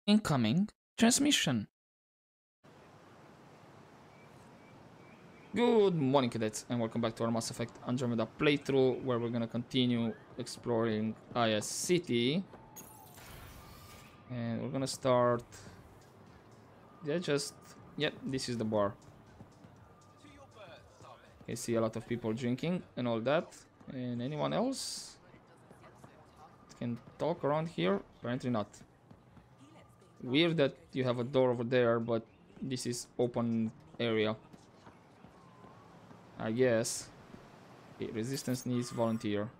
Incoming transmission. Good morning, cadets, and welcome back to our Mass Effect Andromeda playthrough, where we're gonna continue exploring IS City. And we're gonna start... Yep, this is the bar. I see a lot of people drinking and all that. And anyone else can talk around here? Apparently not. Weird that you have a door over there, but this is open area, I guess. Okay, resistance needs volunteer.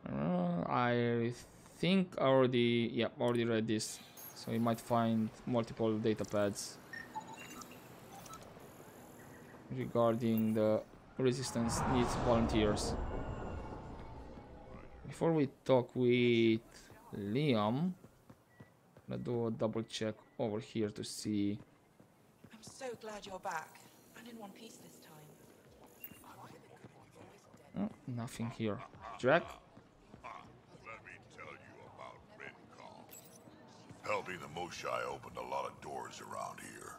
I think I already read this, so we might find multiple data pads regarding the resistance needs volunteers. Before we talk with Liam, I'm gonna do a double check over here to see. I'm so glad you're back. I'm in one piece this time. Oh, nothing here. Drac? Let me tell you about Redcom. Helping the Moshai opened a lot of doors around here.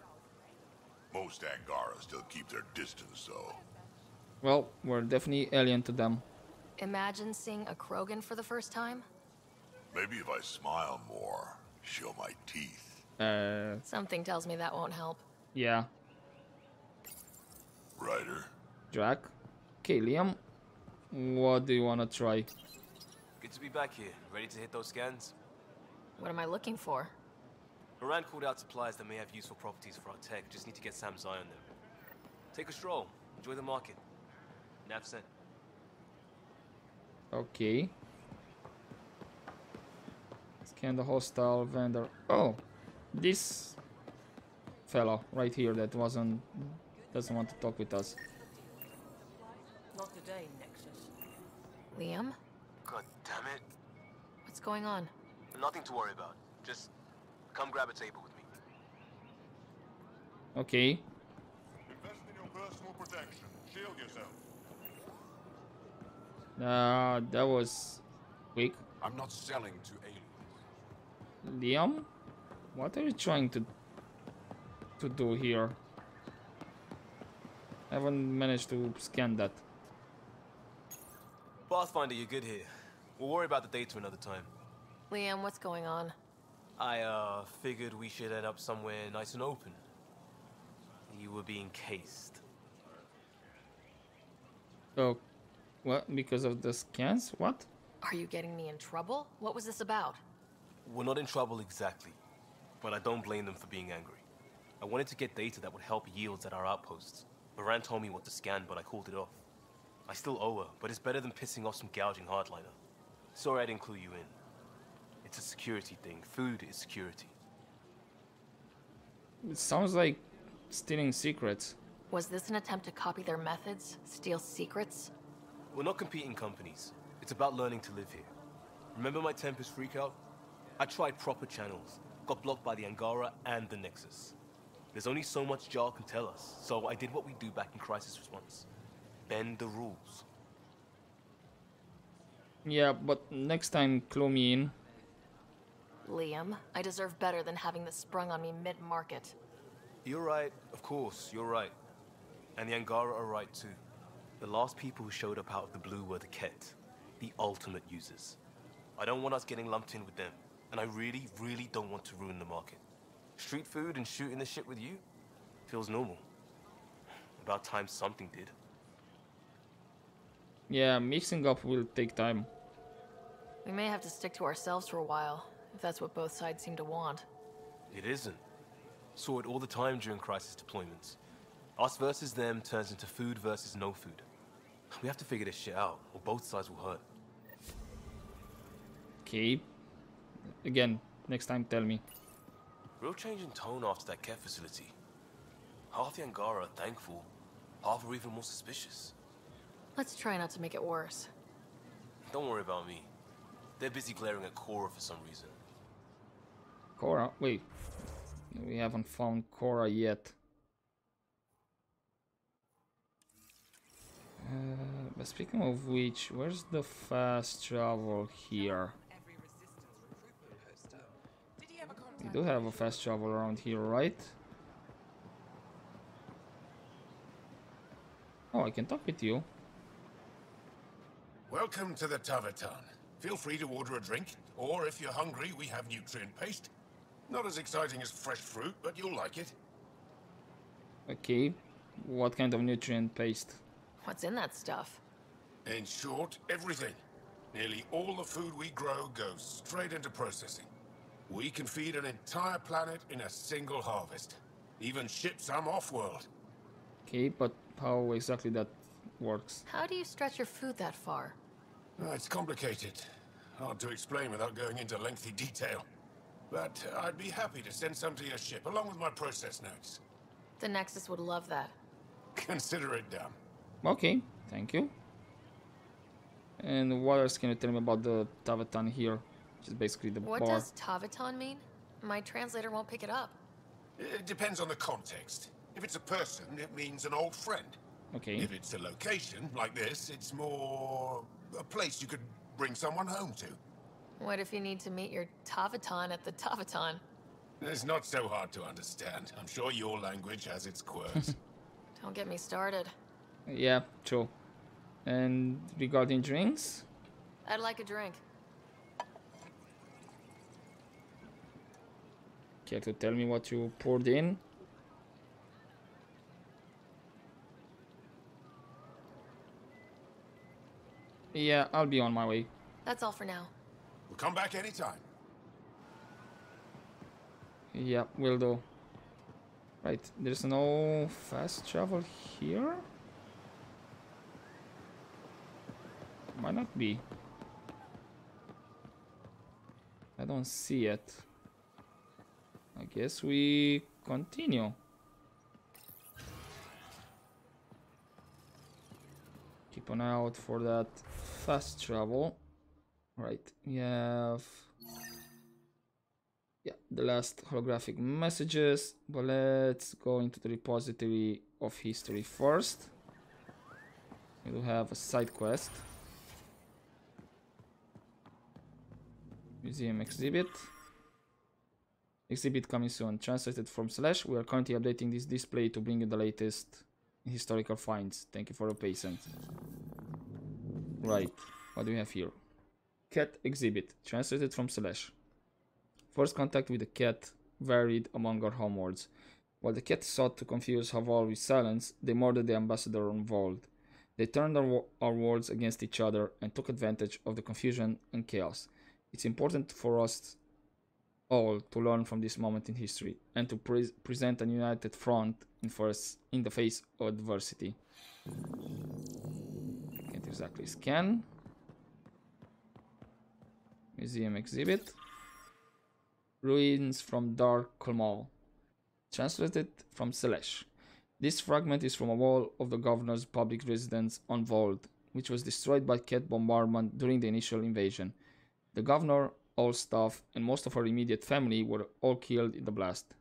Most Angara still keep their distance, though. Well, we're definitely alien to them. Imagine seeing a Krogan for the first time? Maybe if I smile more, show my teeth. Something tells me that won't help. Yeah. Ryder? Drac? Okay, Liam. What do you wanna try? Good to be back here. Ready to hit those scans? What am I looking for? Moran called out supplies that may have useful properties for our tech. Just need to get Sam's eye on them. Take a stroll. Enjoy the market. Nav sent. Okay. Scan the hostile vendor. Oh, this fella right here that doesn't want to talk with us. Not today, Nexus. Liam? God damn it. What's going on? Nothing to worry about. Just come grab a table with me. Okay. Invest in your personal protection. Shield yourself. That was quick. I'm not selling to aliens. Liam, what are you trying to do here? I haven't managed to scan that. Pathfinder, you're good here. We'll worry about the data another time. Liam, what's going on? I figured we should end up somewhere nice and open. You were being cased. Oh, what? Because of the scans? What? Are you getting me in trouble? What was this about? We're not in trouble exactly, but I don't blame them for being angry. I wanted to get data that would help yields at our outposts. Moran told me what to scan, but I called it off. I still owe her, but it's better than pissing off some gouging hardliner. Sorry I didn't clue you in. It's a security thing. Food is security. It sounds like stealing secrets. Was this an attempt to copy their methods? Steal secrets? We're not competing companies. It's about learning to live here. Remember my Tempest freakout? I tried proper channels, got blocked by the Angara and the Nexus. There's only so much Jar can tell us, so I did what we do back in crisis response. Bend the rules. Yeah, but next time clue me in. Liam, I deserve better than having this sprung on me mid-market. You're right, of course, you're right. And the Angara are right too. The last people who showed up out of the blue were the Ket, the ultimate users. I don't want us getting lumped in with them, and I really, really don't want to ruin the market. Street food and shooting the shit with you feels normal. About time something did. Yeah, mixing up will take time. We may have to stick to ourselves for a while, if that's what both sides seem to want. It isn't. Saw it all the time during crisis deployments. Us versus them turns into food versus no food. We have to figure this shit out, or both sides will hurt. Okay. Again, next time tell me. Real change in tone after that care facility. Half the Angara are thankful, half are even more suspicious. Let's try not to make it worse. Don't worry about me. They're busy glaring at Cora for some reason. Cora? Wait. We haven't found Cora yet. But speaking of which, where's the fast travel here? You do have a fast travel around here, right? Oh, I can talk with you. Welcome to the Tavatan. Feel free to order a drink, or if you're hungry, we have nutrient paste. Not as exciting as fresh fruit, but you'll like it. Okay. What kind of nutrient paste? What's in that stuff? In short, everything. Nearly all the food we grow goes straight into processing. We can feed an entire planet in a single harvest. Even ship some off-world. Okay, but how exactly that works? How do you stretch your food that far? It's complicated. Hard to explain without going into lengthy detail. But I'd be happy to send some to your ship, along with my process notes. The Nexus would love that. Consider it done. Okay, thank you. And what else can you tell me about the Tavatan here? Which is basically the What bar. does Tavatan mean? My translator won't pick it up. It depends on the context. If it's a person, it means an old friend. Okay. If it's a location, like this, it's more a place you could bring someone home to. What if you need to meet your Tavatan at the Tavatan? It's not so hard to understand. I'm sure your language has its quirks. Don't get me started. Yeah, true. And regarding drinks? I'd like a drink. Care to tell me what you poured in? Yeah, I'll be on my way. That's all for now. We'll come back anytime. Yeah, will do. Right, there's no fast travel here? Might not be. I don't see it. I guess we continue. Keep an eye out for that fast travel. Right, we have the last holographic messages, but let's go into the repository of history first. We do have a side quest. Museum exhibit. Exhibit coming soon. Translated from Slash. We are currently updating this display to bring you the latest historical finds. Thank you for your patience. Right. What do we have here? Cat exhibit. Translated from Slash. First contact with the cat varied among our homeworlds. While the cat sought to confuse Haval with silence, they murdered the ambassador on Vold. They turned our worlds against each other and took advantage of the confusion and chaos. It's important for us all to learn from this moment in history and to present a united front in the face of adversity. Can't exactly scan. Museum exhibit. Ruins from Dark Kulmal. Translated from Selesh. This fragment is from a wall of the governor's public residence on Vold, which was destroyed by cat bombardment during the initial invasion. The governor, all staff, and most of her immediate family were all killed in the blast.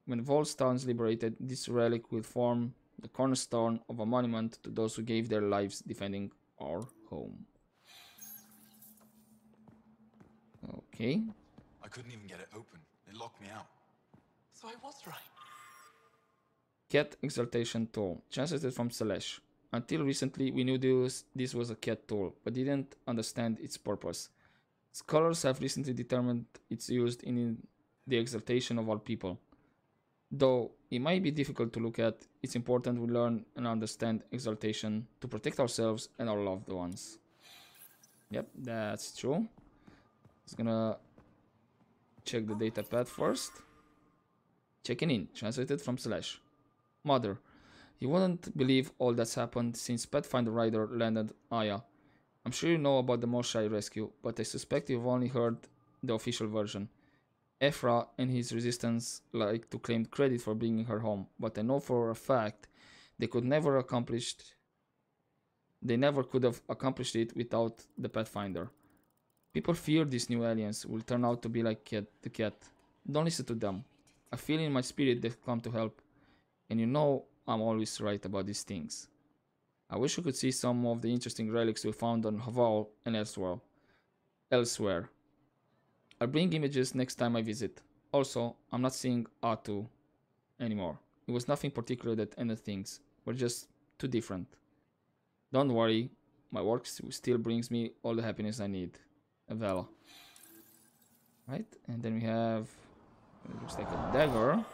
When Vold's town is liberated, this relic will form the cornerstone of a monument to those who gave their lives defending our home. Okay. I couldn't even get it open. It locked me out. So I was right. Cat exaltation tool. Translated from Selesh. Until recently, we knew this was a cat tool, but didn't understand its purpose. Scholars have recently determined it's used in the exaltation of all people. Though it might be difficult to look at, it's important we learn and understand exaltation to protect ourselves and our loved ones. Yep, that's true. Just gonna check the data pad first. Checking in, translated from Slash. Mother, you wouldn't believe all that's happened since FemRyder landed Aya. I'm sure you know about the Moshai rescue, but I suspect you've only heard the official version. Evfra and his resistance like to claim credit for bringing her home, but I know for a fact they never could have accomplished it without the Pathfinder. People fear these new aliens will turn out to be like the cat. Don't listen to them. I feel in my spirit they've come to help, and you know I'm always right about these things. I wish you could see some of the interesting relics we found on Haval and elsewhere. I'll bring images next time I visit. Also, I'm not seeing Atu anymore. It was nothing particular that ended things. We're just too different. Don't worry, my work still brings me all the happiness I need. Avella. Right, and then we have, it looks like a dagger.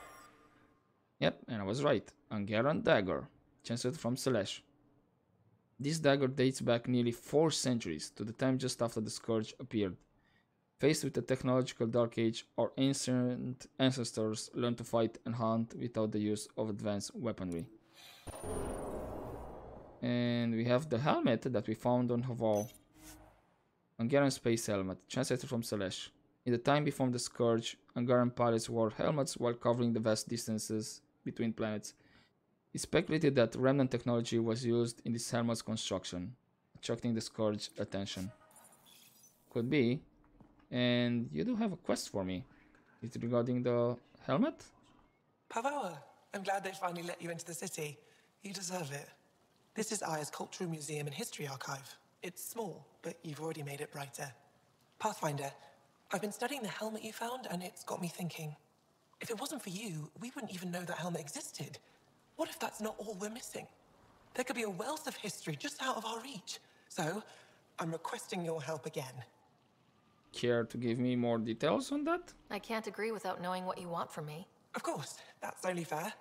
Yep, and I was right. Angaran dagger, chancelled from Selesh. This dagger dates back nearly 4 centuries, to the time just after the Scourge appeared. Faced with the technological Dark Age, our ancient ancestors learned to fight and hunt without the use of advanced weaponry. And we have the helmet that we found on Haval. Angaran space helmet, translated from Selesh. In the time before the Scourge, Angaran pilots wore helmets while covering the vast distances between planets. It's speculated that remnant technology was used in this helmet's construction, attracting the Scourge's attention. Could be. And you do have a quest for me. Is it regarding the helmet? Pavoa, I'm glad they finally let you into the city. You deserve it. This is Aya's Cultural Museum and History Archive. It's small, but you've already made it brighter. Pathfinder, I've been studying the helmet you found, and it's got me thinking. If it wasn't for you, we wouldn't even know that helmet existed. What if that's not all we're missing? There could be a wealth of history just out of our reach. So, I'm requesting your help again. Care to give me more details on that? I can't agree without knowing what you want from me. Of course, that's only fair.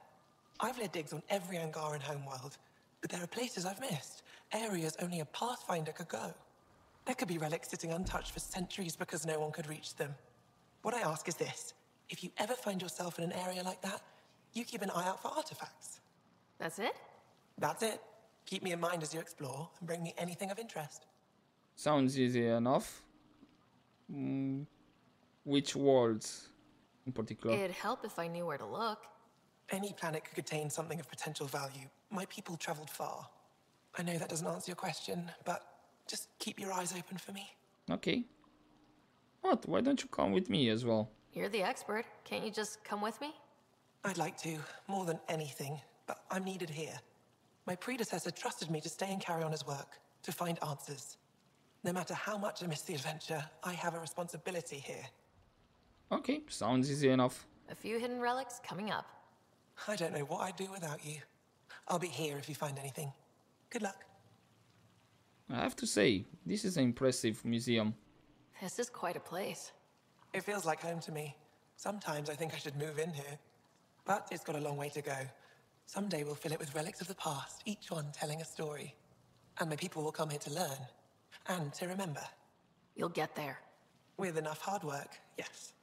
I've led digs on every Angaran homeworld, but there are places I've missed, areas only a Pathfinder could go. There could be relics sitting untouched for centuries because no one could reach them. What I ask is this: if you ever find yourself in an area like that, you keep an eye out for artifacts. That's it? That's it. Keep me in mind as you explore and bring me anything of interest. Sounds easy enough. Which worlds in particular? It'd help if I knew where to look. Any planet could contain something of potential value. My people traveled far. I know that doesn't answer your question, but just keep your eyes open for me. Okay. What? Why don't you come with me as well? You're the expert. Can't you just come with me? I'd like to, more than anything, but I'm needed here. My predecessor trusted me to stay and carry on his work, to find answers. No matter how much I miss the adventure, I have a responsibility here. Okay, sounds easy enough. A few hidden relics coming up. I don't know what I'd do without you. I'll be here if you find anything. Good luck. I have to say, this is an impressive museum. This is quite a place. It feels like home to me. Sometimes I think I should move in here. But it's got a long way to go. Someday we'll fill it with relics of the past, each one telling a story. And my people will come here to learn. And to remember. You'll get there. With enough hard work, yes.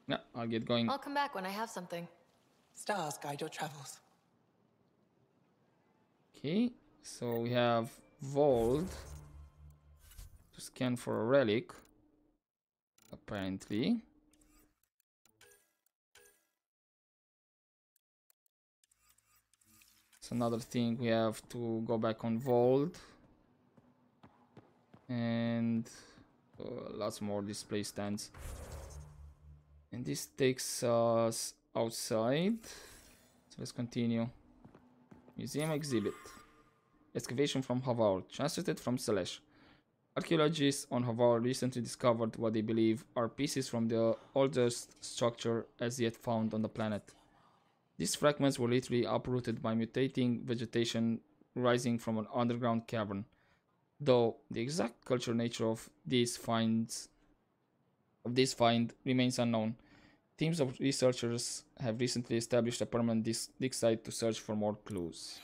Yeah, I'll get going. I'll come back when I have something. Stars guide your travels. Okay, so we have Vault to scan for a relic, apparently. It's another thing, we have to go back on Vault. And lots more display stands. And this takes us outside. So let's continue. Museum exhibit. Excavation from Havar, translated from Selesh. Archaeologists on Havar recently discovered what they believe are pieces from the oldest structure as yet found on the planet. These fragments were literally uprooted by mutating vegetation rising from an underground cavern. Though the exact cultural nature of this find remains unknown, teams of researchers have recently established a permanent dig site to search for more clues.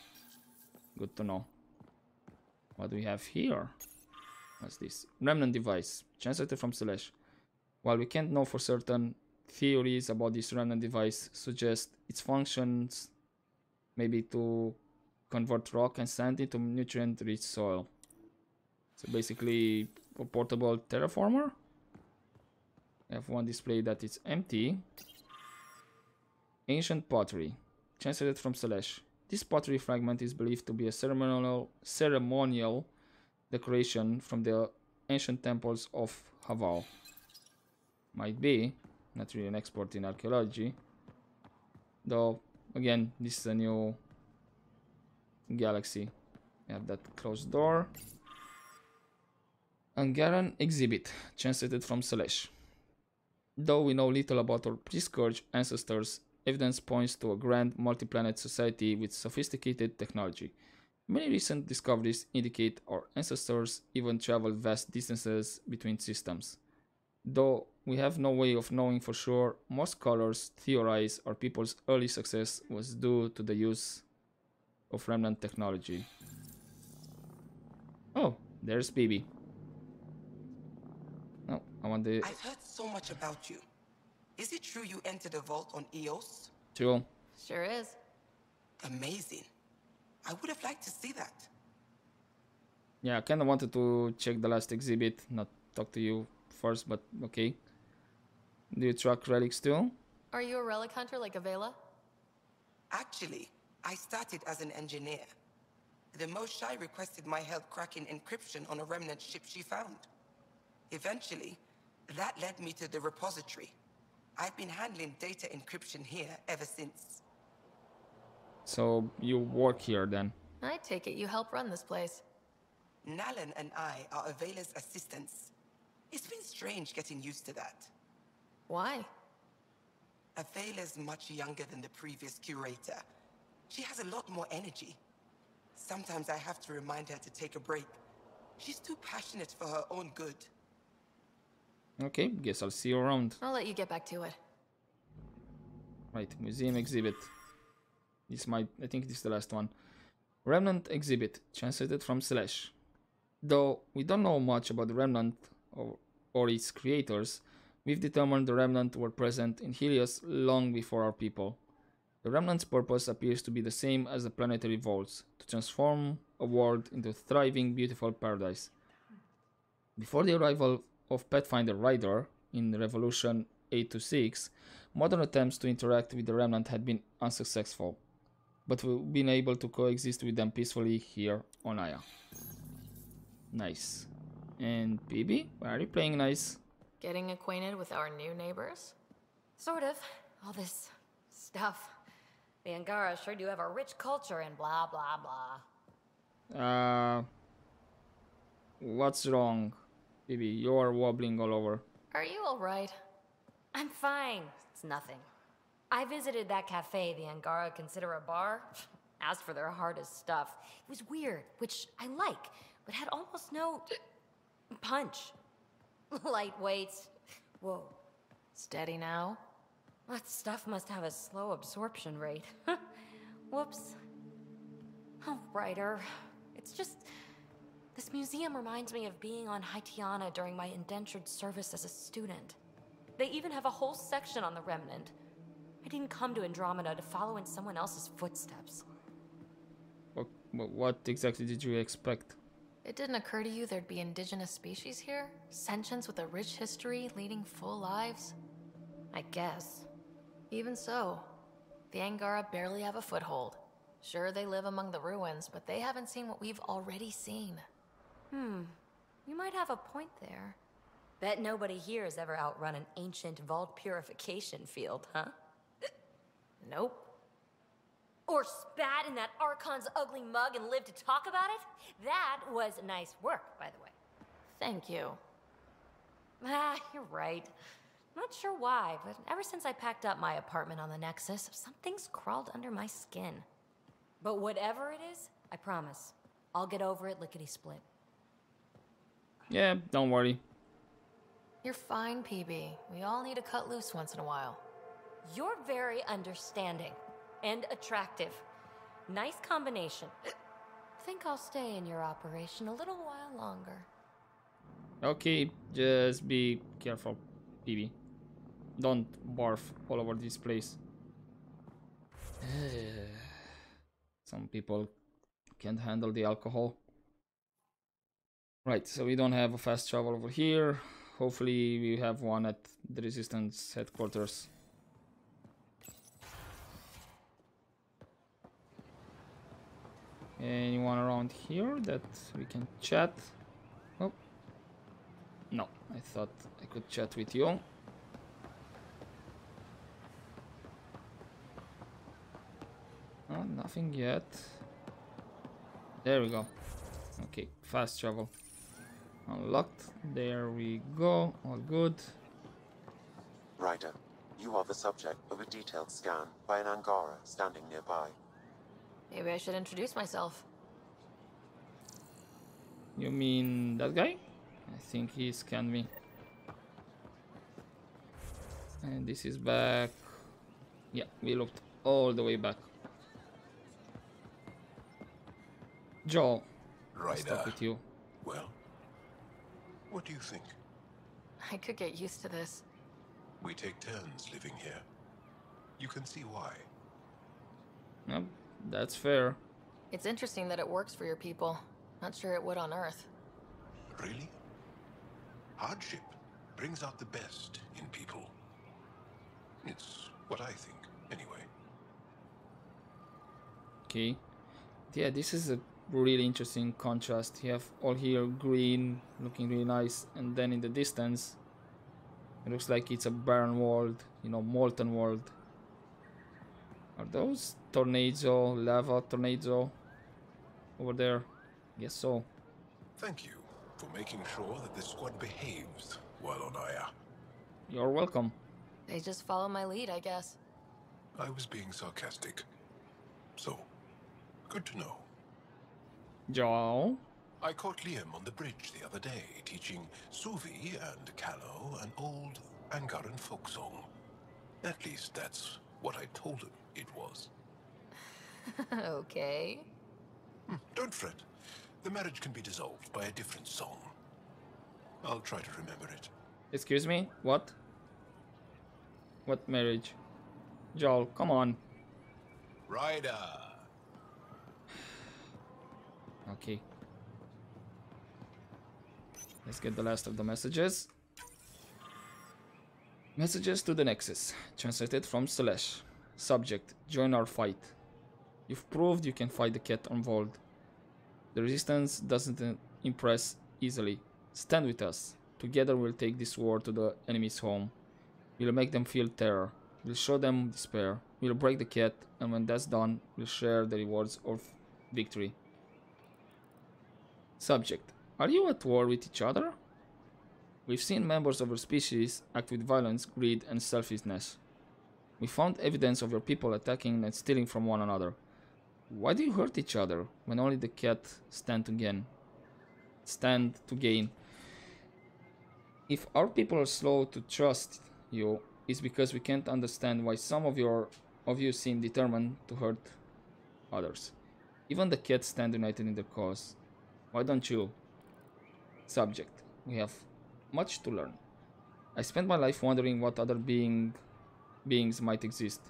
Good to know. What do we have here? What's this? Remnant device, translated from Selesh. While we can't know for certain, theories about this remnant device suggest its functions maybe to convert rock and sand into nutrient-rich soil. So basically a portable terraformer. I have one display that is empty. Ancient pottery, translated from Selesh. This pottery fragment is believed to be a ceremonial decoration from the ancient temples of Haval. Might be, not really an expert in archaeology. Though, again, this is a new galaxy. We have that closed door. Angaran exhibit, translated from Selesh. Though we know little about our pre-Scourge ancestors, evidence points to a grand multi-planet society with sophisticated technology. Many recent discoveries indicate our ancestors even traveled vast distances between systems. Though we have no way of knowing for sure, most scholars theorize our people's early success was due to the use of remnant technology. Oh, there's BB. No, I want the... I've heard so much about you. Is it true you entered a vault on Eos? True. Sure is. Amazing. I would have liked to see that. Yeah, I kinda wanted to check the last exhibit, not talk to you first, but okay. Do you track relics too? Are you a relic hunter like Avela? Actually, I started as an engineer. The Moshai requested my help cracking encryption on a remnant ship she found. Eventually, that led me to the repository. I've been handling data encryption here ever since. So you work here then? I take it you help run this place. Nalan and I are Avela's assistants. It's been strange getting used to that. Why? Avela's much younger than the previous curator. She has a lot more energy. Sometimes I have to remind her to take a break. She's too passionate for her own good. Okay, guess I'll see you around. I'll let you get back to it. Right, museum exhibit. I think this is the last one. Remnant exhibit, translated from Slash. Though we don't know much about the Remnant or its creators, we've determined the Remnant were present in Helios long before our people. The Remnant's purpose appears to be the same as the planetary vaults, to transform a world into a thriving, beautiful paradise. Before the arrival of Pathfinder Ryder in Revolution 826, modern attempts to interact with the Remnant had been unsuccessful, but we've been able to coexist with them peacefully here on Aya. Nice. And BB, why are you playing nice? Getting acquainted with our new neighbors? Sort of. All this stuff. The Angara sure do have a rich culture and blah blah blah. What's wrong? BB, you're wobbling all over. Are you alright? I'm fine. It's nothing. I visited that cafe the Angara consider a bar. Asked for their hardest stuff. It was weird, which I like, but had almost no punch. Lightweight. Whoa. Steady now? That stuff must have a slow absorption rate. Whoops. Oh, Ryder. It's just... This museum reminds me of being on Haitiana during my indentured service as a student. They even have a whole section on the Remnant. I didn't come to Andromeda to follow in someone else's footsteps. What exactly did you expect? It didn't occur to you there'd be indigenous species here? Sentients with a rich history, leading full lives? I guess. Even so, the Angara barely have a foothold. Sure, they live among the ruins, but they haven't seen what we've already seen. You might have a point there. Bet nobody here has ever outrun an ancient vault purification field, huh? Nope. Or spat in that Archon's ugly mug and lived to talk about it? That was nice work, by the way. Thank you. You're right. Not sure why, but ever since I packed up my apartment on the Nexus, something's crawled under my skin. But whatever it is, I promise, I'll get over it lickety-split. Yeah, don't worry. You're fine, PB. We all need to cut loose once in a while. You're very understanding and attractive. Nice combination. Think I'll stay in your operation a little while longer. Okay, just be careful, PB. Don't barf all over this place. Some people can't handle the alcohol. Right, so we don't have a fast travel over here. Hopefully we have one at the Resistance headquarters. Anyone around here that we can chat? Oh. No, I thought I could chat with you. Oh, nothing yet. There we go. Okay, fast travel. Unlocked. There we go. All good. Ryder, you are the subject of a detailed scan by an Angara standing nearby. Maybe I should introduce myself. You mean that guy? I think he scanned me. And this is back. Yeah, we looked all the way back. Joel, let's talk with you. Well, what do you think? I could get used to this. We take turns living here. You can see why. Yep, that's fair. It's interesting that it works for your people. Not sure it would on Earth. Really? Hardship brings out the best in people. It's what I think, anyway. Okay. Yeah, this is a really interesting contrast. You have all here green, looking really nice, and then in the distance, it looks like it's a barren world, you know, molten world. Are those tornado, lava tornado over there? Guess so. Thank you for making sure that the squad behaves while on Aya. You're welcome. They just follow my lead, I guess. I was being sarcastic. So, good to know. Joel? I caught Liam on the bridge the other day, teaching Suvi and Callow an old Angaran folk song. At least that's what I told him it was. Okay. Don't fret. The marriage can be dissolved by a different song. I'll try to remember it. Excuse me? What? What marriage? Joel, come on. Ryder! Okay. Let's get the last of the messages. Messages to the Nexus. Translated from Celeste. Subject: join our fight. You've proved you can fight the cat on Vold. The resistance doesn't impress easily. Stand with us. Together we'll take this war to the enemy's home. We'll make them feel terror. We'll show them despair. We'll break the cat, and when that's done, we'll share the rewards of victory. Subject: are you at war with each other? We've seen members of our species act with violence, greed, and selfishness. We found evidence of your people attacking and stealing from one another. Why do you hurt each other when only the cat stand to gain? If our people are slow to trust you, it's because we can't understand why some of you seem determined to hurt others. Even the cats stand united in their cause. Why don't you? Subject: we have much to learn. I spent my life wondering what other beings might exist.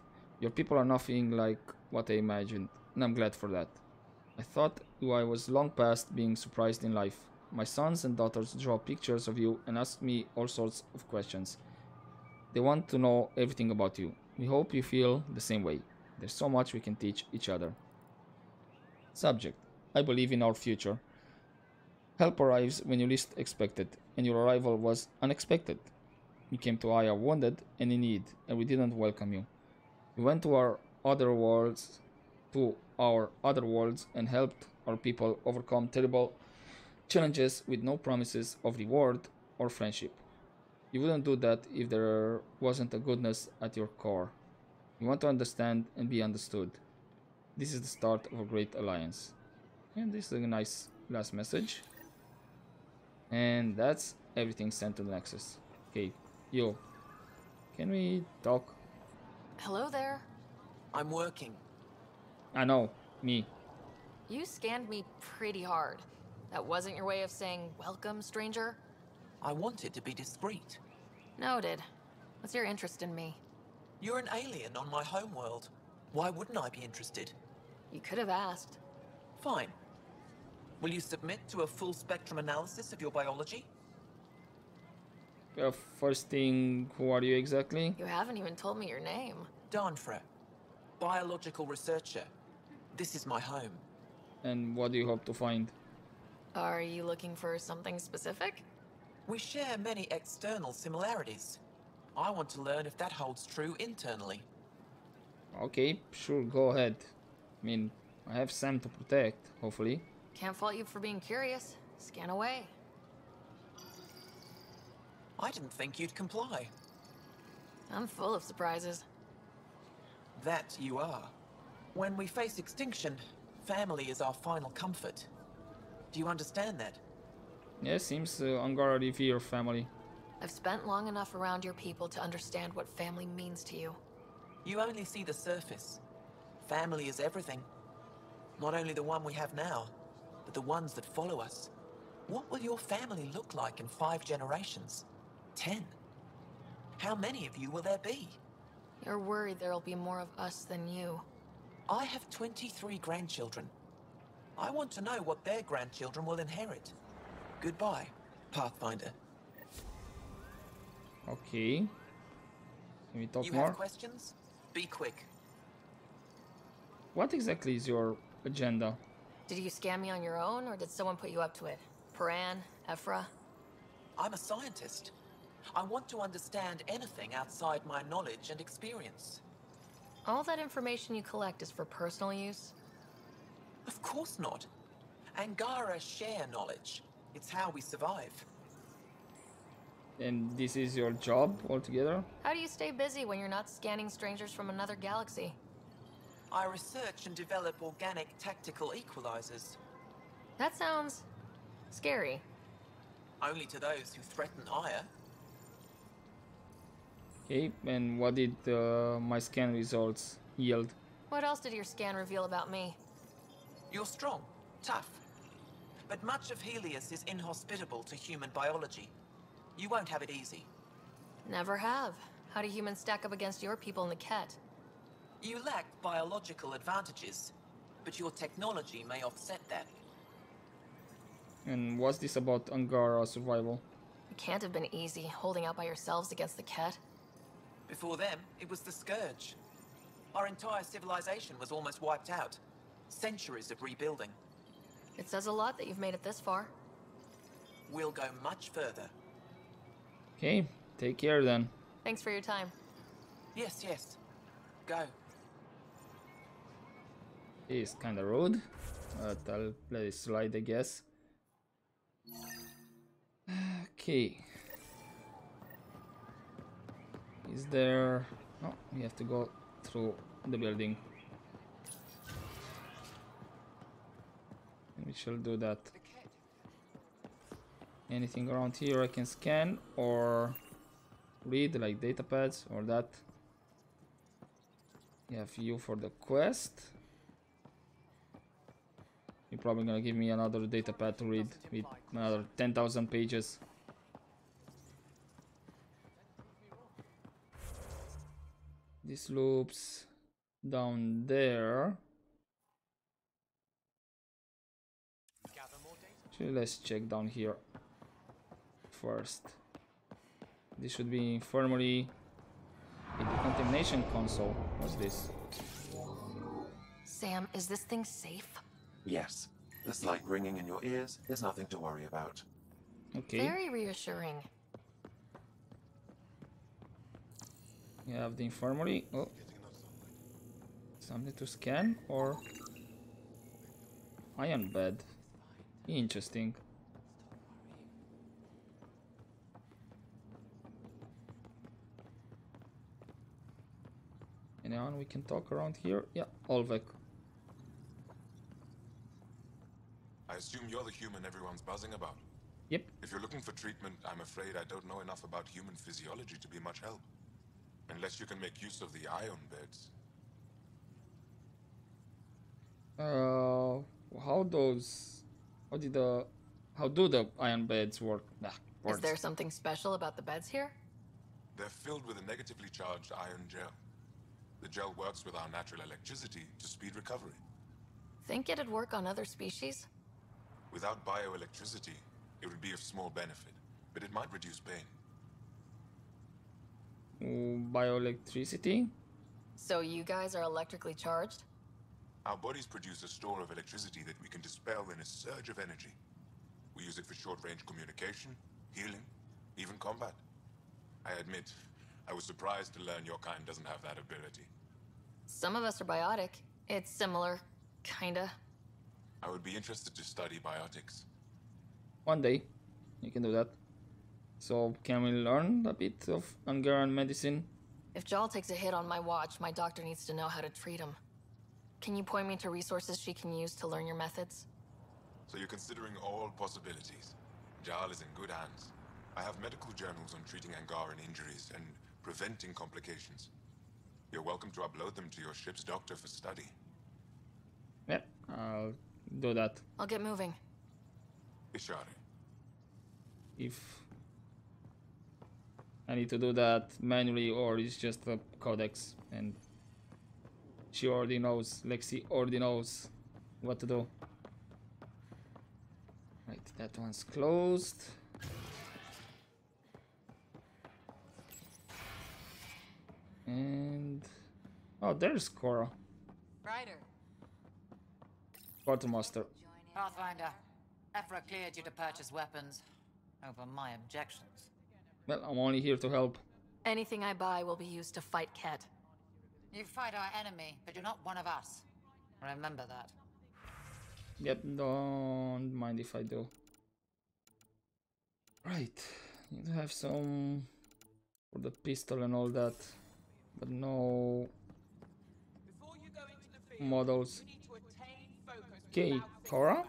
Your people are nothing like what I imagined, and I'm glad for that. I thought I was long past being surprised in life. My sons and daughters draw pictures of you and ask me all sorts of questions. They want to know everything about you. We hope you feel the same way. There's so much we can teach each other. Subject: I believe in our future. Help arrives when you least expect it, and your arrival was unexpected. You came to Aya wounded and in need, and we didn't welcome you. You went to our other worlds, and helped our people overcome terrible challenges with no promises of reward or friendship. You wouldn't do that if there wasn't a goodness at your core. You want to understand and be understood. This is the start of a great alliance. And this is a nice last message. And that's everything sent to the Nexus. Okay, yo. Can we talk? Hello there. I'm working. I know, me. You scanned me pretty hard. That wasn't your way of saying welcome, stranger? I wanted to be discreet. Noted. What's your interest in me? You're an alien on my homeworld. Why wouldn't I be interested? You could have asked. Fine. Will you submit to a full spectrum analysis of your biology? First thing, who are you exactly? You haven't even told me your name. Darnfra. Biological researcher. This is my home. And what do you hope to find? Are you looking for something specific? We share many external similarities. I want to learn if that holds true internally. Okay, sure, go ahead. I mean, I have Sam to protect, hopefully. Can't fault you for being curious. Scan away. I didn't think you'd comply. I'm full of surprises. That you are. When we face extinction, family is our final comfort. Do you understand that? Yeah, seems Angara revere family. I've spent long enough around your people to understand what family means to you. You only see the surface. Family is everything. Not only the one we have now, but the ones that follow us. What will your family look like in 5 generations? 10? How many of you will there be? You're worried there'll be more of us than you. I have 23 grandchildren. I want to know what their grandchildren will inherit. Goodbye, Pathfinder. Okay. Can we talk You more? have questions? Be quick. What exactly is your agenda? Did you scam me on your own, or did someone put you up to it? Paran? Evfra? I'm a scientist. I want to understand anything outside my knowledge and experience. All that information you collect is for personal use? Of course not. Angara share knowledge. It's how we survive. And this is your job altogether? How do you stay busy when you're not scanning strangers from another galaxy? I research and develop organic tactical equalizers. That sounds scary. Only to those who threaten Aya. Okay, and what did my scan results yield? What else did your scan reveal about me? You're strong, tough. But much of Helios is inhospitable to human biology. You won't have it easy. Never have. How do humans stack up against your people in the Ket? You lack biological advantages, but your technology may offset that. And what's this about Angara survival? It can't have been easy, holding out by yourselves against the Ket. Before them, it was the Scourge. Our entire civilization was almost wiped out. Centuries of rebuilding. It says a lot that you've made it this far. We'll go much further. Okay, take care then. Thanks for your time. Yes, yes. Go. It's kinda rude, but I'll let it slide, I guess. Okay. Is there... No, we have to go through the building. We shall do that. Anything around here I can scan or read, like data pads or that. You have you for the quest. You're probably gonna give me another data pad to read with another 10,000 pages. This loops down there. Actually, let's check down here first. This should be infirmary. The contamination console. What's this? Sam, is this thing safe? Yes. The slight ringing in your ears is nothing to worry about. Okay. Very reassuring. You have the infirmary. Oh. Something to scan or iron bed. Interesting. Anyone we can talk around here? Yeah, Olvek. I assume you're the human everyone's buzzing about. Yep. If you're looking for treatment, I'm afraid I don't know enough about human physiology to be much help. Unless you can make use of the ion beds. How do the iron beds work? Is there something special about the beds here? They're filled with a negatively charged ion gel. The gel works with our natural electricity to speed recovery. Think it'd work on other species? Without bioelectricity, it would be of small benefit, but it might reduce pain. Bioelectricity? So you guys are electrically charged? Our bodies produce a store of electricity that we can dispel in a surge of energy. We use it for short-range communication, healing, even combat. I admit, I was surprised to learn your kind doesn't have that ability. Some of us are biotic. It's similar, kinda. I would be interested to study biotics. One day, you can do that. So, can we learn a bit of Angaran medicine? If Jal takes a hit on my watch, my doctor needs to know how to treat him. Can you point me to resources she can use to learn your methods? So you're considering all possibilities. Jal is in good hands. I have medical journals on treating Angaran injuries and preventing complications. You're welcome to upload them to your ship's doctor for study. Yep, I'll do that. I'll get moving. Ishari. If I need to do that manually or it's just a codex, and she already knows, Lexi already knows what to do. Right, that one's closed. And oh, there's Cora, Ryder. Quartermaster. Pathfinder. Evfra cleared you to purchase weapons. Over my objections. Well, I'm only here to help. Anything I buy will be used to fight Ket. You fight our enemy, but you're not one of us. Remember that. Yep, don't mind if I do. Right, need to have some for the pistol and all that, but no models. Okay, Cora?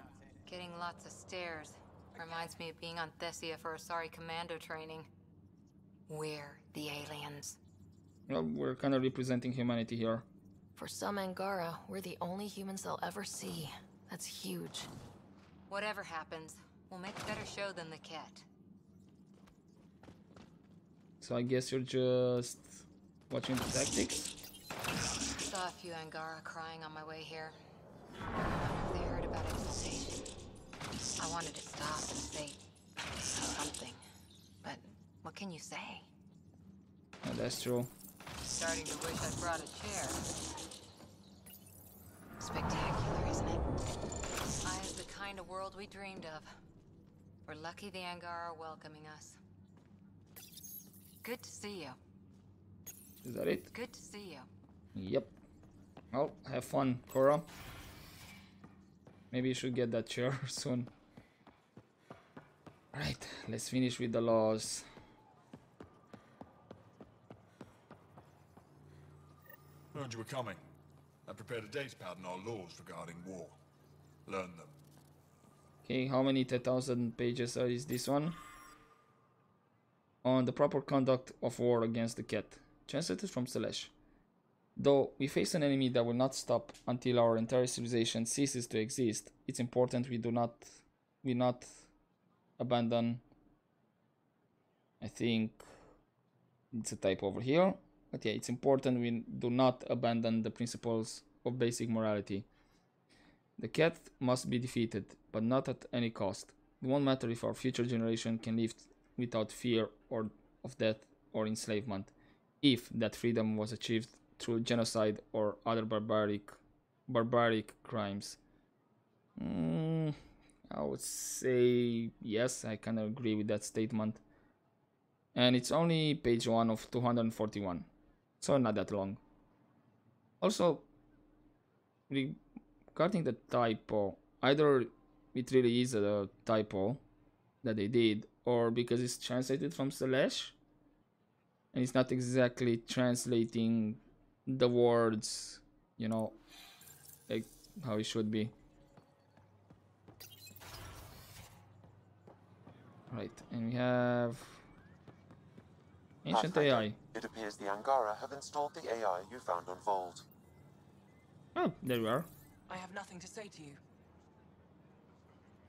Getting lots of stares. Reminds me of being on Thessia for Asari commando training. We're the aliens. Well, we're kind of representing humanity here. For some Angara, we're the only humans they'll ever see. That's huge. Whatever happens, we'll make a better show than the Ket. So I guess you're just watching the tactics? Saw a few Angara crying on my way here. I wonder if they heard about exaltation. I wanted to stop and say something, but what can you say? Yeah, that's true. Starting to wish I brought a chair. Spectacular, isn't it? Aya's the kind of world we dreamed of. We're lucky the Angara are welcoming us. Good to see you. Is that it? Good to see you. Yep. Well, have fun, Cora. Maybe you should get that chair soon. Right, let's finish with the laws. Heard you were coming. I prepared a datapad on our laws regarding war. Learn them. Okay, how many 10,000 pages is this one? On the proper conduct of war against the Ket. Translated from Selesh. Though we face an enemy that will not stop until our entire civilization ceases to exist, it's important we not abandon. I think it's a type over here, but yeah, it's important we do not abandon the principles of basic morality. The Ket must be defeated, but not at any cost. It won't matter if our future generation can live without fear or of death or enslavement, if that freedom was achieved through genocide or other barbaric crimes. I would say yes, I kind of agree with that statement. And it's only page 1 of 241, so not that long. Also, regarding the typo, either it really is a typo that they did, or because it's translated from Selesh and it's not exactly translating the words, you know, like how it should be. Right, and we have ancient AI. It appears the Angara have installed the AI you found on Vold. Oh, there you are. I have nothing to say to you.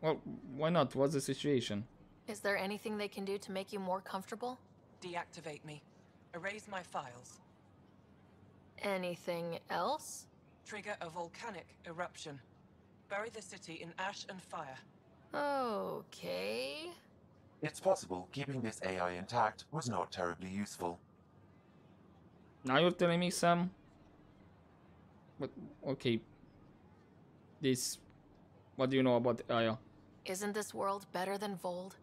Well, why not? What's the situation? Is there anything they can do to make you more comfortable? Deactivate me. Erase my files. Anything else? Trigger a volcanic eruption. Bury the city in ash and fire. Okay. It's possible keeping this AI intact was not terribly useful. Now you're telling me, Sam? But, okay. This... What do you know about Aya? Isn't this world better than Vold?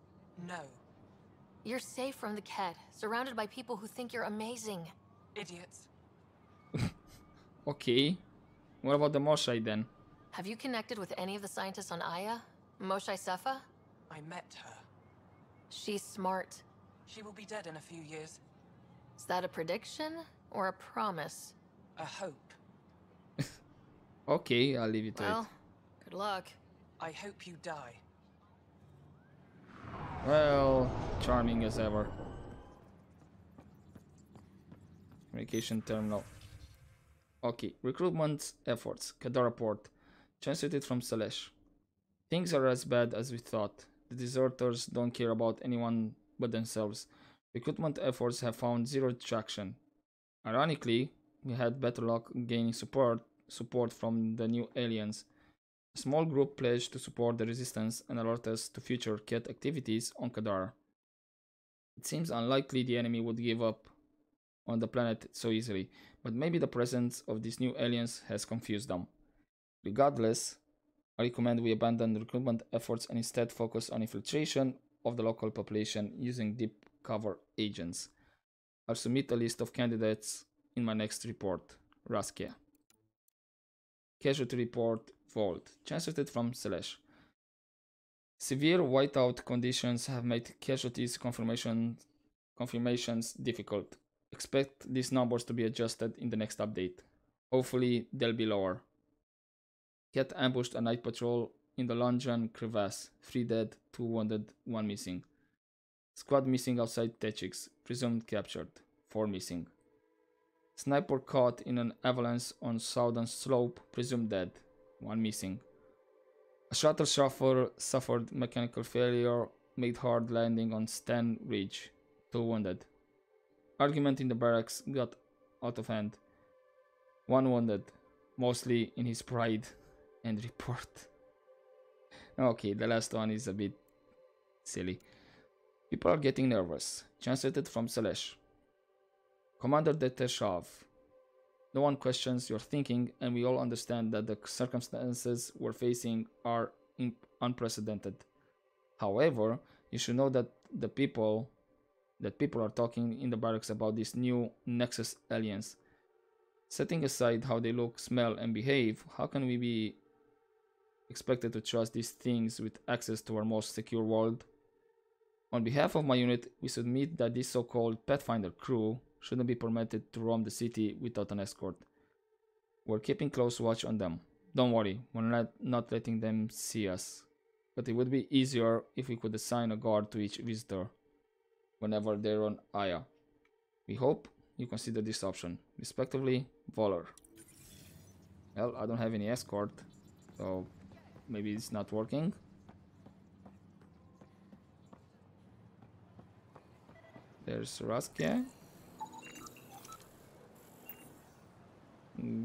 No. You're safe from the Ket, surrounded by people who think you're amazing. Idiots. Okay. What about the Moshai then? Have you connected with any of the scientists on Aya? Moshai Sefa? I met her. She's smart. She will be dead in a few years. Is that a prediction or a promise? A hope. Okay, I'll leave you to Well, good luck. I hope you die. it. Well, charming as ever. Communication terminal. Okay, recruitment efforts. Kadara port. Translated from Salesh. Things are as bad as we thought. The deserters don't care about anyone but themselves. Recruitment efforts have found zero traction. Ironically, we had better luck gaining support from the new aliens. A small group pledged to support the resistance and alert us to future Ket activities on Kadara. It seems unlikely the enemy would give up on the planet so easily, but maybe the presence of these new aliens has confused them. Regardless, I recommend we abandon recruitment efforts and instead focus on infiltration of the local population using deep cover agents. I'll submit a list of candidates in my next report. Raskia. Casualty report Vault. Translated from Selesh. Severe whiteout conditions have made casualties confirmations difficult. Expect these numbers to be adjusted in the next update. Hopefully, they'll be lower. Ket ambushed a night patrol in the Lungeon crevasse. 3 dead, 2 wounded, 1 missing. Squad missing outside Techix. Presumed captured. 4 missing. Sniper caught in an avalanche on southern slope. Presumed dead. 1 missing. A shuttle chauffeur suffered mechanical failure. Made hard landing on Sten Ridge. 2 wounded. Argument in the barracks got out of hand. 1 wounded. Mostly in his pride. End report. Okay, the last one is a bit silly. People are getting nervous. Translated from Selesh. Commander Deteshov. No one questions your thinking, and we all understand that the circumstances we're facing are unprecedented. However, you should know that people are talking in the barracks about these new Nexus aliens. Setting aside how they look, smell, and behave, how can we be expected to trust these things with access to our most secure world? On behalf of my unit, we submit that this so-called Pathfinder crew shouldn't be permitted to roam the city without an escort. We're keeping close watch on them. Don't worry, we're not letting them see us. But it would be easier if we could assign a guard to each visitor whenever they're on Aya. We hope you consider this option. Respectively, Voller. Well, I don't have any escort, so maybe it's not working. There's Raskia.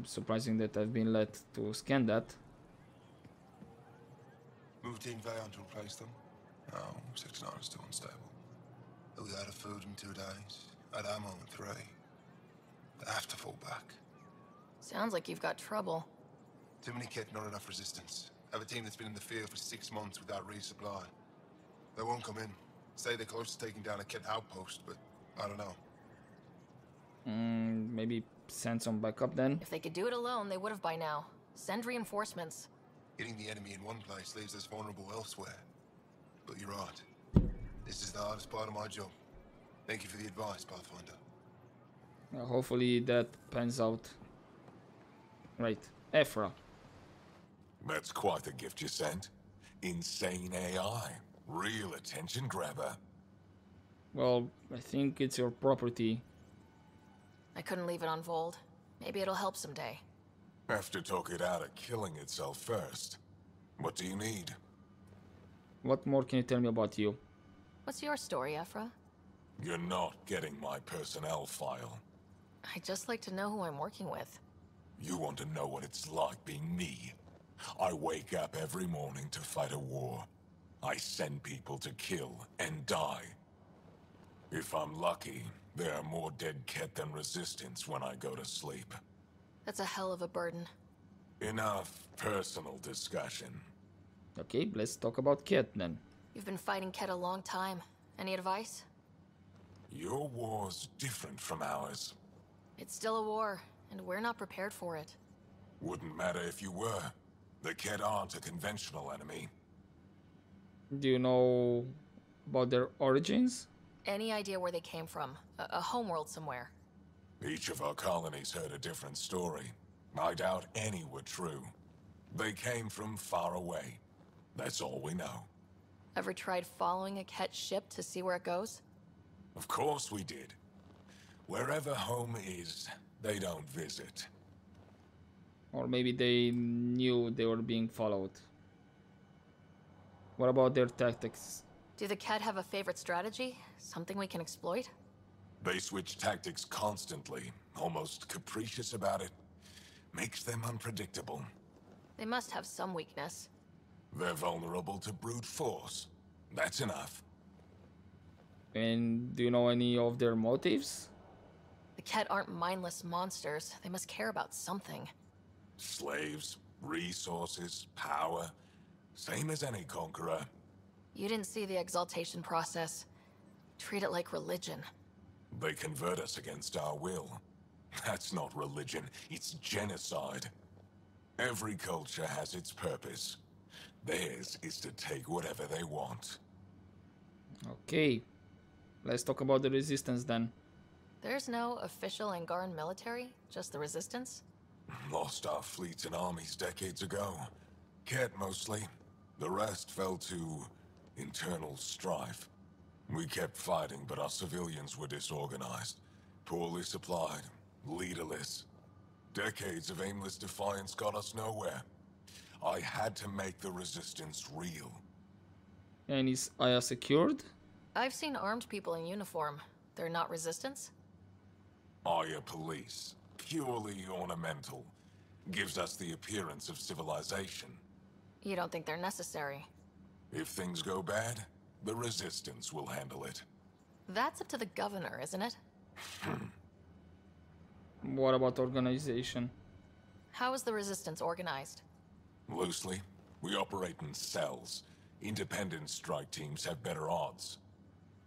Surprising that I've been let to scan that. Moved in Vayon to replace them. No, 69 is still unstable. We out of food in 2 days. Had ammo in 3. They have to fall back. Sounds like you've got trouble. Too many kit, not enough resistance. Have a team that's been in the field for 6 months without resupply. They won't come in. Say they're close to taking down a kit outpost, but I don't know. Maybe send some backup then. If they could do it alone, they would have by now. Send reinforcements. Hitting the enemy in one place leaves us vulnerable elsewhere. But you're right. This is the hardest part of my job. Thank you for the advice, Pathfinder. Hopefully that pans out. Right, Evfra. That's quite the gift you sent. Insane AI. Real attention grabber. Well, I think it's your property. I couldn't leave it on Vold. Maybe it'll help someday. Have to talk it out of killing itself first. What do you need? What more can you tell me about you? What's your story, Evfra? You're not getting my personnel file. I'd just like to know who I'm working with. You want to know what it's like being me? I wake up every morning to fight a war. I send people to kill and die. If I'm lucky, there are more dead Ket than resistance when I go to sleep. That's a hell of a burden. Enough personal discussion. Okay, let's talk about Ket then. You've been fighting Ket a long time. Any advice? Your war's different from ours. It's still a war, and we're not prepared for it. Wouldn't matter if you were. The Ket aren't a conventional enemy. Do you know about their origins? Any idea where they came from? A homeworld somewhere? Each of our colonies heard a different story. I doubt any were true. They came from far away. That's all we know. Ever tried following a Ket ship to see where it goes? Of course we did. Wherever home is, they don't visit. Or maybe they knew they were being followed. What about their tactics? Do the Ket have a favorite strategy? Something we can exploit? They switch tactics constantly, almost capricious about it. Makes them unpredictable. They must have some weakness. They're vulnerable to brute force. That's enough. And do you know any of their motives? The Ket aren't mindless monsters. They must care about something. Slaves, resources, power. Same as any conqueror. You didn't see the exaltation process. Treat it like religion. They convert us against our will. That's not religion, it's genocide. Every culture has its purpose. Theirs is to take whatever they want. Okay, let's talk about the resistance then. There's no official Angaran military, just the resistance? Lost our fleets and armies decades ago. Ket mostly. The rest fell to internal strife. We kept fighting, but our civilians were disorganized, poorly supplied, leaderless. Decades of aimless defiance got us nowhere. I had to make the resistance real. And is Aya secured? I've seen armed people in uniform. They're not resistance? Aya police, purely ornamental, gives us the appearance of civilization. You don't think they're necessary? If things go bad, the resistance will handle it. That's up to the governor, isn't it? What about organization? How is the resistance organized? Loosely, we operate in cells. Independent strike teams have better odds.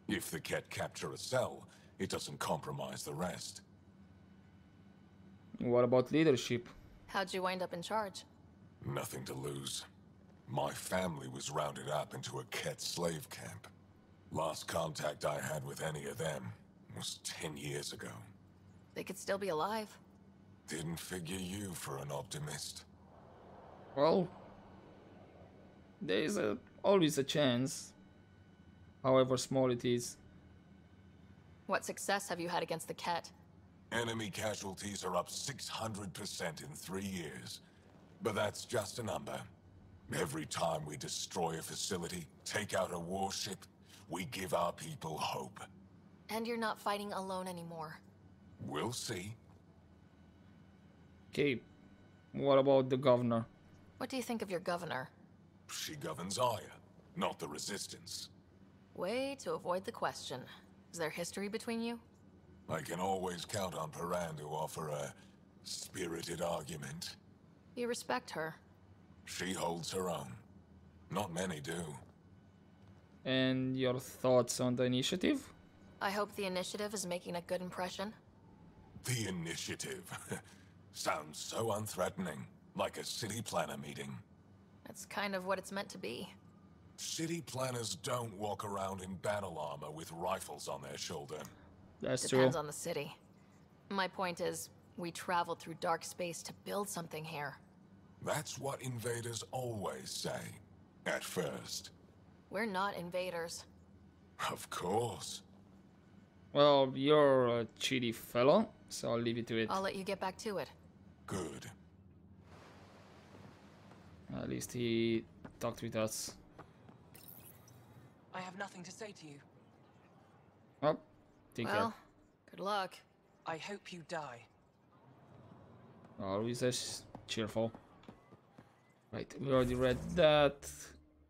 If the Ket capture a cell, it doesn't compromise the rest. What about leadership? How'd you wind up in charge? Nothing to lose. My family was rounded up into a Ket slave camp. Last contact I had with any of them was 10 years ago. They could still be alive. Didn't figure you for an optimist. Well, there is always a chance, however small it is. What success have you had against the Ket? Enemy casualties are up 600% in 3 years. But that's just a number. Every time we destroy a facility, take out a warship, we give our people hope. And you're not fighting alone anymore. We'll see. Okay, what about the governor? What do you think of your governor? She governs Aya, not the resistance. Way to avoid the question. Is there history between you? I can always count on Paran to offer a spirited argument. You respect her. She holds her own. Not many do. And your thoughts on the initiative? I hope the initiative is making a good impression. The initiative. Sounds so unthreatening. Like a city planner meeting. That's kind of what it's meant to be. City planners don't walk around in battle armor with rifles on their shoulder. That's Depends true. on the city. My point is, we traveled through dark space to build something here. That's what invaders always say. At first. We're not invaders. Of course. Well, you're a cheaty fellow, so I'll leave you to it. I'll let you get back to it. Good. At least he talked with us. I have nothing to say to you. Oh, take Well, good luck. I hope you die. care. Always as cheerful. Right, we already read that,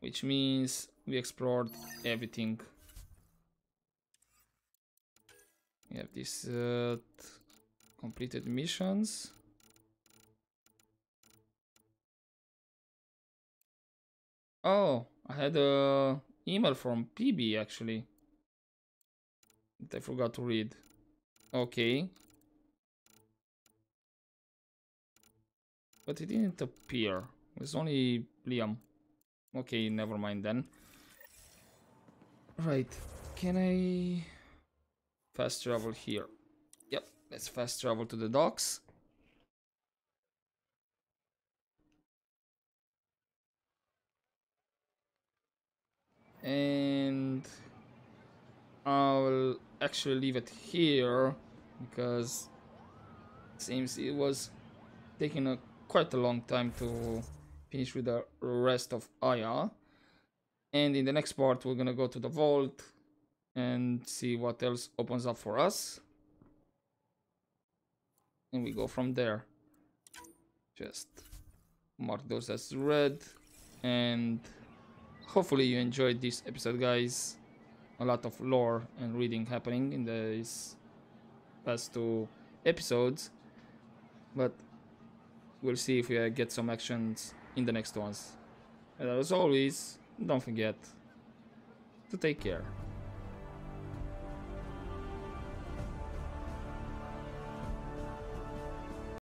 which means we explored everything. We have these completed missions. Oh, I had a email from PB actually that I forgot to read. Okay. But it didn't appear. It was only Liam. Okay, never mind then. Right, can I fast travel here. Yep, let's fast travel to the docks. And I'll actually leave it here because it seems it was taking quite a long time to finish with the rest of Aya. And in the next part we're gonna go to the vault and see what else opens up for us. And we go from there. Just mark those as red. And hopefully you enjoyed this episode, guys. A lot of lore and reading happening in these past 2 episodes. But we'll see if we get some actions in the next ones. And as always, don't forget to take care.